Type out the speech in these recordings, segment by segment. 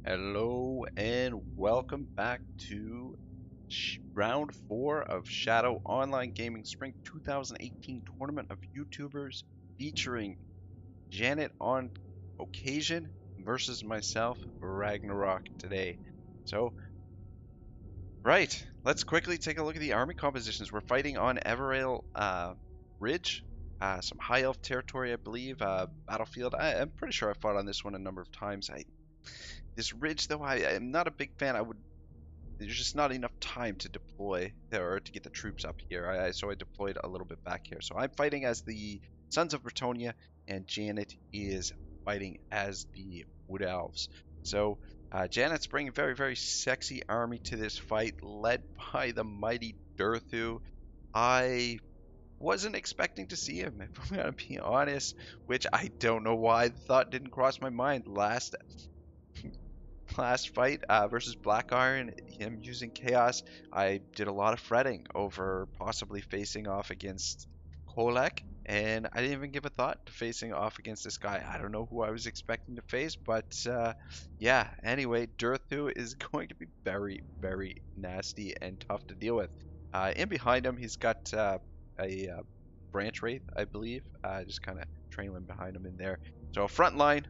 Hello and welcome back to round 4 of Shadow Online Gaming Spring 2018 Tournament of YouTubers featuring Janet on Occassion versus myself, Ragnarok, today. So, right, let's quickly take a look at the army compositions. We're fighting on Everale Ridge, some high elf territory, I believe, battlefield. I'm pretty sure I fought on this one a number of times. This ridge, though, I'm not a big fan. There's just not enough time to deploy or to get the troops up here. So I deployed a little bit back here. So I'm fighting as the Sons of Bretonnia, and Janet is fighting as the Wood Elves. So Janet's bringing a very, very sexy army to this fight, led by the mighty Durthu. I wasn't expecting to see him, if I'm gonna be honest, which I don't know why the thought didn't cross my mind last fight versus BlackIron, him using Chaos. I did a lot of fretting over possibly facing off against Kolek, and I didn't even give a thought to facing off against this guy. I don't know who I was expecting to face, but yeah, anyway, Durthu is going to be very, very nasty and tough to deal with. In behind him, he's got a Branch Wraith, I believe, just kind of trailing behind him in there. So front line,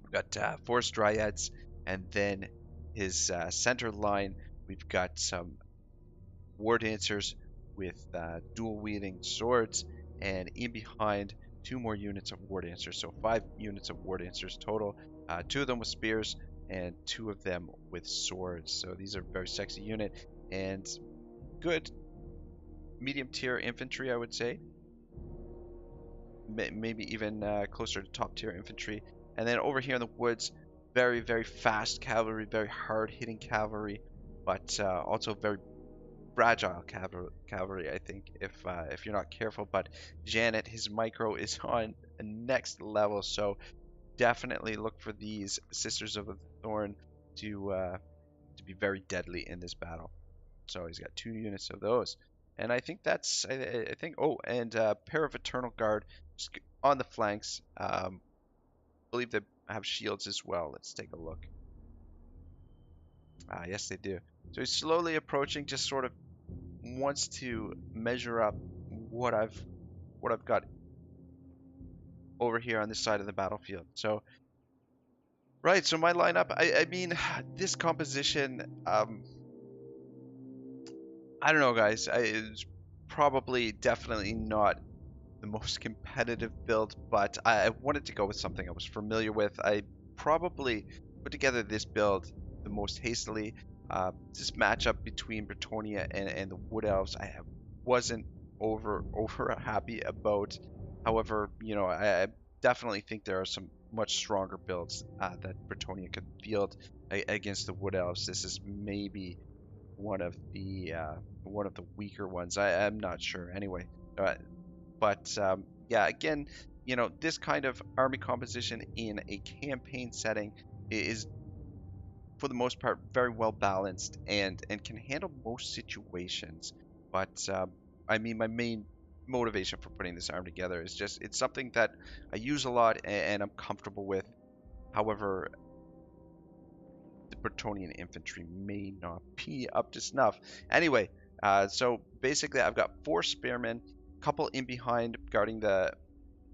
we've got Forest Dryads, and then his center line, we've got some war dancers with dual wielding swords, and in behind, 2 more units of war dancers. So 5 units of war dancers total. 2 of them with spears and 2 of them with swords. So these are a very sexy unit and good medium tier infantry, I would say. Maybe even closer to top tier infantry. And then over here in the woods, very, very fast cavalry, very hard-hitting cavalry, but also very fragile cavalry, I think, if you're not careful. But Janet, his micro is on a next level, so definitely look for these Sisters of the Thorn to be very deadly in this battle. So he's got 2 units of those. And I think that's, I think, oh, and a pair of Eternal Guard just on the flanks. Believe they have shields as well. Let's take a look. Yes, they do. So he's slowly approaching, just sort of wants to measure up what I've got over here on this side of the battlefield. So right, so my lineup, I mean, this composition, I don't know, guys. It's probably definitely not the most competitive build, but I wanted to go with something I was familiar with. I probably put together this build the most hastily. This matchup between Bretonnia and the Wood Elves, I wasn't over happy about. However, you know, I definitely think there are some much stronger builds that Bretonnia could field against the Wood Elves. This is maybe one of the weaker ones. I'm not sure. Anyway, but yeah, again, you know, this kind of army composition in a campaign setting is, for the most part, very well balanced and can handle most situations. But I mean, my main motivation for putting this arm together is just it's something that I use a lot and I'm comfortable with. However, the Bretonian infantry may not be up to snuff. Anyway, so basically I've got 4 spearmen, a couple in behind guarding the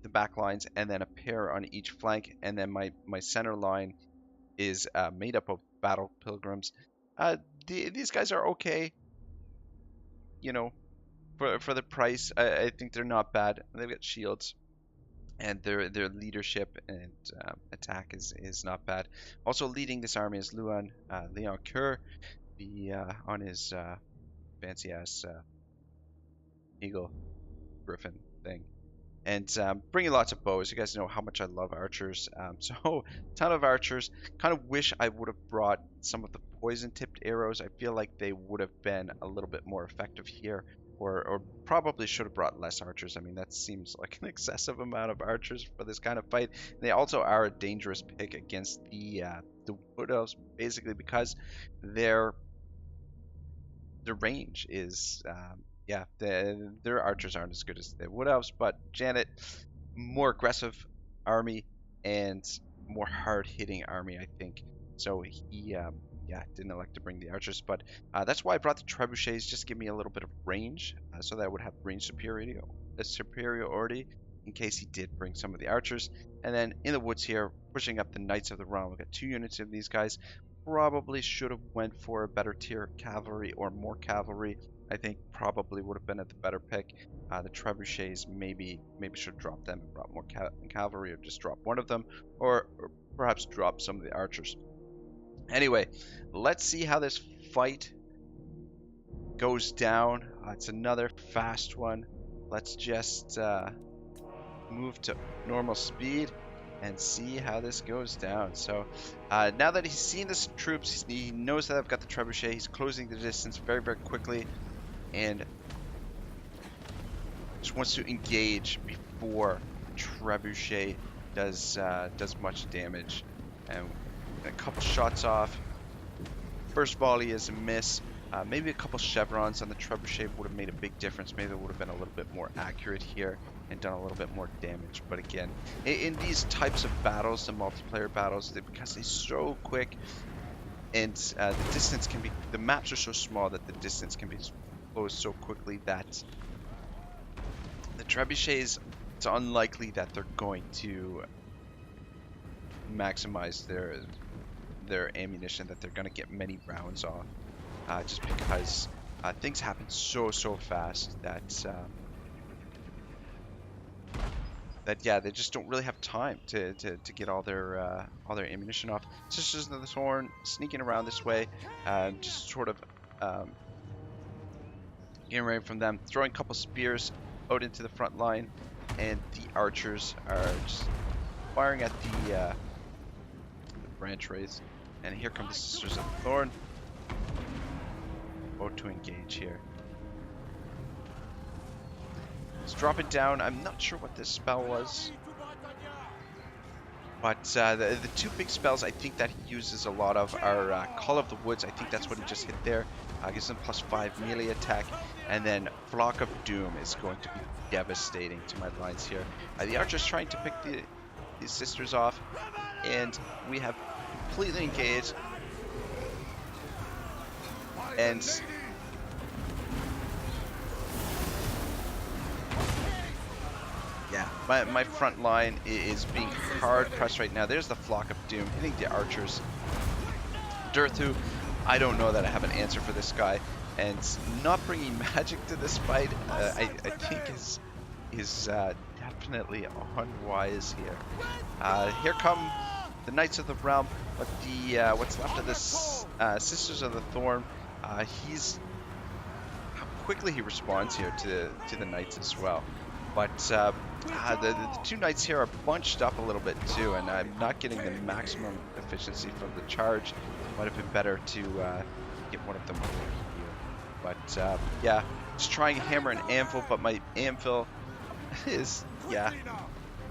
back lines, and then a pair on each flank, and then my center line is made up of battle pilgrims. These guys are okay, you know, for the price. I think they're not bad. They've got shields, and their leadership and attack is not bad. Also leading this army is Leon Kerr, the on his fancy ass eagle griffin thing, and bringing lots of bows. You guys know how much I love archers, so ton of archers. Kind of wish I would have brought some of the poison tipped arrows. I feel like they would have been a little bit more effective here. Or probably should have brought less archers. I mean, that seems like an excessive amount of archers for this kind of fight. They also are a dangerous pick against the Wood Elves, basically because their range is, yeah, their archers aren't as good as the Wood Elves. But Janet, more aggressive army and more hard-hitting army, I think. so he yeah, didn't elect to bring the archers. But that's why I brought the trebuchets, just give me a little bit of range, so that I would have range superiority in case he did bring some of the archers. And then in the woods here, pushing up the Knights of the Realm. We've got 2 units of these guys. Probably should have went for a better tier cavalry or more cavalry. I think probably would have been the better pick. The trebuchets maybe should have dropped them and brought more cavalry, or just drop one of them, or perhaps drop some of the archers. Anyway, let's see how this fight goes down. It's another fast one. Let's just move to normal speed and see how this goes down. So now that he's seen the troops, he knows that I've got the trebuchet. He's closing the distance very, very quickly, and just wants to engage before trebuchet does much damage. And a couple shots off. First volley is a miss. Maybe a couple chevrons on the trebuchet would have made a big difference. Maybe it would have been a little bit more accurate here and done a little bit more damage. But again, in these types of battles, the multiplayer battles, because they're so quick and the distance can be, the maps are so small that the distance can be closed so quickly that the trebuchets, it's unlikely that they're going to maximize their ammunition, that they're going to get many rounds off, just because things happen so fast that yeah, they just don't really have time to get all their ammunition off. Sisters of the Thorn sneaking around this way, just sort of getting ready from them, throwing a couple spears out into the front line, and the archers are just firing at the branch rays. And here come the Sisters of the Thorn, about to engage here. Let's drop it down. I'm not sure what this spell was, but the 2 big spells I think that he uses a lot of are Call of the Woods. I think that's what he just hit there. Gives him +5 melee attack, and then Flock of Doom is going to be devastating to my lines here. The archer's trying to pick these sisters off, and we have completely engaged, and yeah, my front line is being hard pressed right now. There's the Flock of Doom hitting the archers. Durthu, I don't know that I have an answer for this guy, and not bringing magic to this fight, I think is definitely unwise here. Here come the Knights of the Realm, but the what's left of this Sisters of the Thorn, he's how quickly he responds here to the Knights as well. But the 2 Knights here are bunched up a little bit too, and I'm not getting the maximum efficiency from the charge. Might have been better to get one of them over here. But yeah, just trying hammer and anvil, but my anvil is, yeah,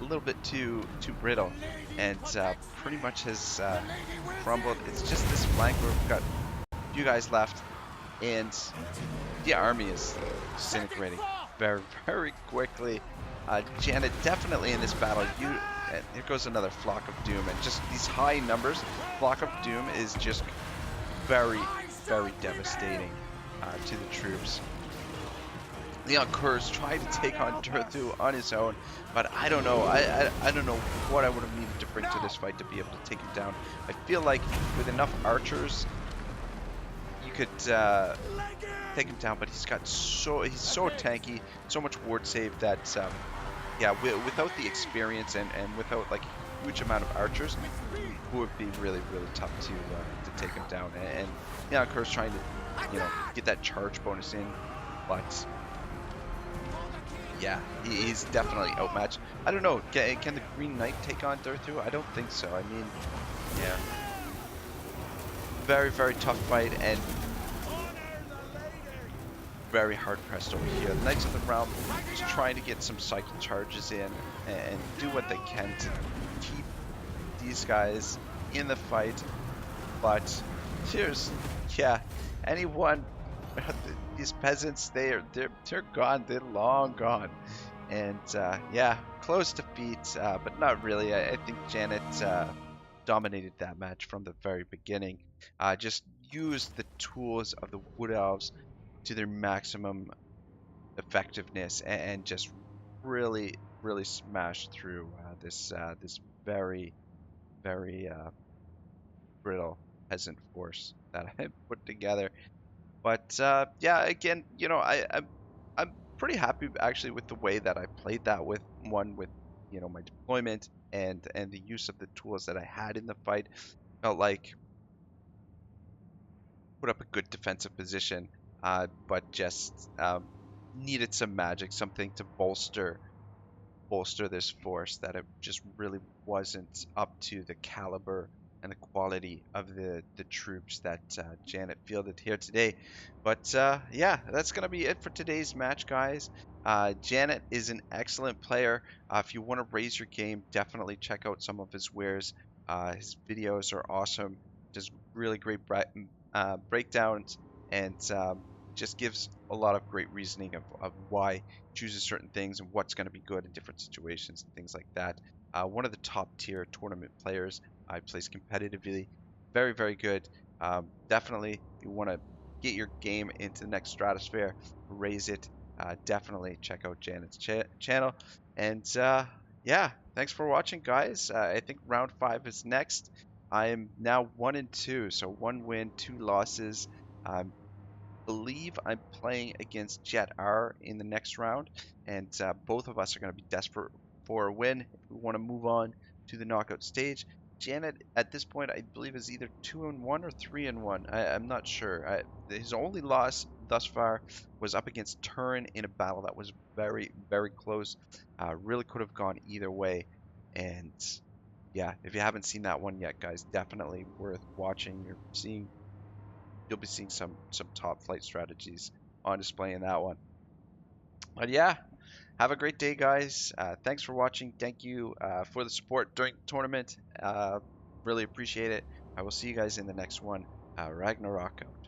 a little bit too brittle, and pretty much has crumbled. It's just this flank where we've got a few guys left, and the army is disintegrating very, very quickly. Janet definitely in this battle. And here goes another Flock of Doom, and just these high numbers. Flock of Doom is just very, very devastating to the troops. Leon Kurz tried to take on Durthu on his own, but I don't know. I don't know what I would have needed to bring to this fight to be able to take him down. I feel like with enough archers, you could take him down, but he's so tanky, so much ward save that yeah, without the experience and without like a huge amount of archers, it would be really, really tough to take him down. And yeah, of course, trying to get that charge bonus in, but yeah, he's definitely outmatched. I don't know, can the Green Knight take on Durthu? I don't think so. I mean, yeah, very, very tough fight, and very hard pressed over here. The Knights of the Realm just trying to get some cycle charges in and do what they can to keep these guys in the fight. But here's, yeah, anyone, these peasants, they're gone. They're long gone. And yeah, close defeat, but not really. I think Janet dominated that match from the very beginning. Just used the tools of the Wood Elves to their maximum effectiveness and just really smashed through this very brittle peasant force that I put together. But yeah, again, I'm pretty happy actually with the way that I played that with my deployment and the use of the tools that I had in the fight. Felt like put up a good defensive position, but just needed some magic, something to bolster this force that it just really wasn't up to the caliber and the quality of the troops that Janet fielded here today. But yeah, that's gonna be it for today's match, guys. Janet is an excellent player. If you want to raise your game, definitely check out some of his wares. His videos are awesome. Just really great breakdowns and just gives a lot of great reasoning of why chooses certain things and what's going to be good in different situations and things like that. One of the top tier tournament players. Plays competitively, very good. Definitely, if you want to get your game into the next stratosphere, raise it. Definitely check out Janet's channel. And yeah, thanks for watching, guys. I think round 5 is next. I am now 1-2, so 1 win, 2 losses. Believe I'm playing against Jet R in the next round, and both of us are going to be desperate for a win if we want to move on to the knockout stage. Janet, at this point, I believe is either 2-1 or 3-1. I'm not sure. His only loss thus far was up against Turin in a battle that was very close. Really could have gone either way. And yeah, if you haven't seen that one yet, guys, definitely worth watching. You'll be seeing some top flight strategies on display in that one. But yeah, have a great day, guys. Thanks for watching. Thank you for the support during the tournament. Really appreciate it. I will see you guys in the next one. Ragnarok out.